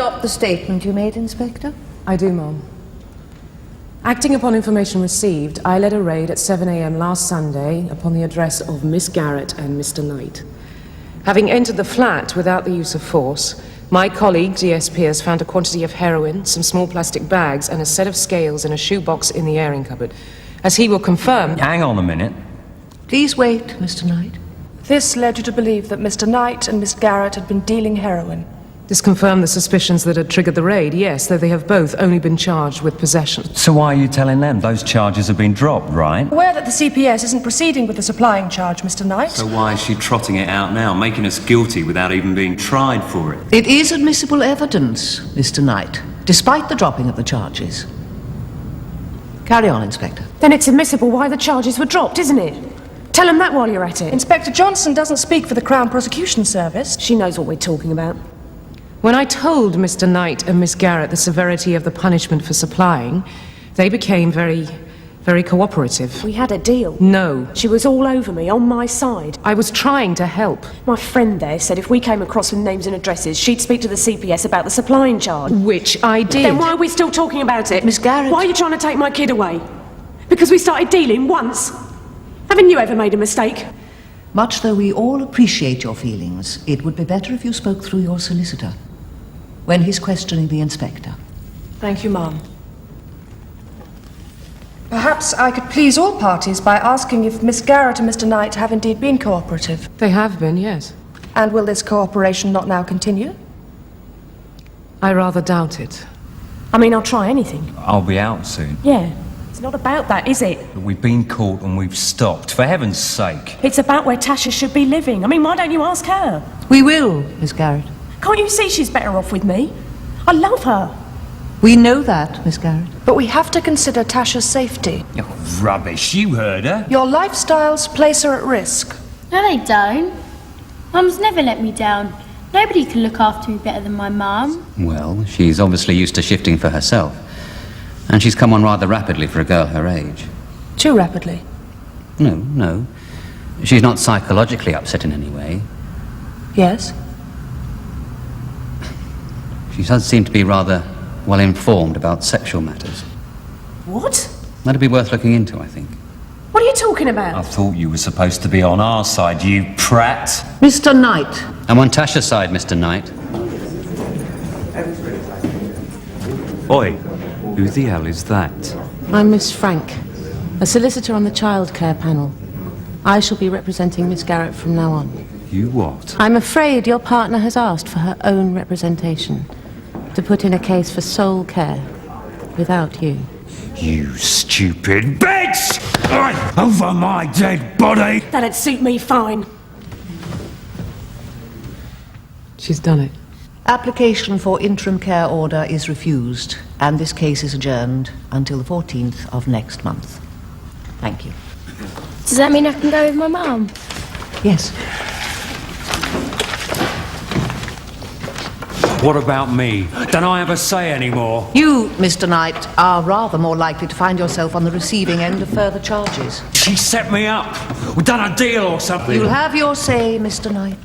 adopt the statement you made, Inspector? I do, Ma'am. Acting upon information received, I led a raid at 7 a.m. last Sunday upon the address of Miss Garrett and Mr. Knight. Having entered the flat without the use of force, my colleague, D.S. Pierce, found a quantity of heroin, some small plastic bags, and a set of scales in a shoebox in the airing cupboard. As he will confirm... Hang on a minute. Please wait, Mr. Knight. This led you to believe that Mr. Knight and Miss Garrett had been dealing heroin. This confirmed the suspicions that had triggered the raid, yes, though they have both only been charged with possession. So why are you telling them? Those charges have been dropped, right? Aware that the CPS isn't proceeding with the supplying charge, Mr. Knight. So why is she trotting it out now, making us guilty without even being tried for it? It is admissible evidence, Mr. Knight, despite the dropping of the charges. Carry on, Inspector. Then it's admissible why the charges were dropped, isn't it? Tell him that while you're at it. Inspector Johnson doesn't speak for the Crown Prosecution Service. She knows what we're talking about. When I told Mr. Knight and Miss Garrett the severity of the punishment for supplying, they became very cooperative. We had a deal. No. She was all over me, on my side. I was trying to help. My friend there said if we came across with names and addresses, she'd speak to the CPS about the supplying charge. Which I did. Then why are we still talking about it? Miss Garrett. Why are you trying to take my kid away? Because we started dealing once. Haven't you ever made a mistake? Much though we all appreciate your feelings, it would be better if you spoke through your solicitor when he's questioning the inspector. Thank you, Ma'am. Perhaps I could please all parties by asking if Miss Garrett and Mr. Knight have indeed been cooperative. They have been, yes. And will this cooperation not now continue? I rather doubt it. I mean, I'll try anything. I'll be out soon. Yeah. It's not about that, is it? But we've been caught and we've stopped, for heaven's sake. It's about where Tasha should be living. I mean, why don't you ask her? We will, Miss Garrett. Can't you see she's better off with me? I love her. We know that, Miss Garrett. But we have to consider Tasha's safety. Oh, rubbish, you heard her. Your lifestyles place her at risk. No, they don't. Mum's never let me down. Nobody can look after me better than my mum. Well, she's obviously used to shifting for herself. And she's come on rather rapidly for a girl her age. Too rapidly? No. She's not psychologically upset in any way. Yes? She does seem to be rather well informed about sexual matters. What? That'd be worth looking into, I think. What are you talking about? I thought you were supposed to be on our side, you prat. Mr. Knight. I'm on Tasha's side, Mr. Knight. Oi, who the hell is that? I'm Miss Frank, a solicitor on the childcare panel. I shall be representing Miss Garrett from now on. You what? I'm afraid your partner has asked for her own representation, to put in a case for sole care, without you. You stupid bitch! Over my dead body! That'd suit me fine. She's done it. Application for interim care order is refused, and this case is adjourned until the 14th of next month. Thank you. Does that mean I can go with my mum? Yes. What about me? Don't I have a say anymore? You, Mr. Knight, are rather more likely to find yourself on the receiving end of further charges. She set me up. We've done a deal or something. You'll have your say, Mr. Knight.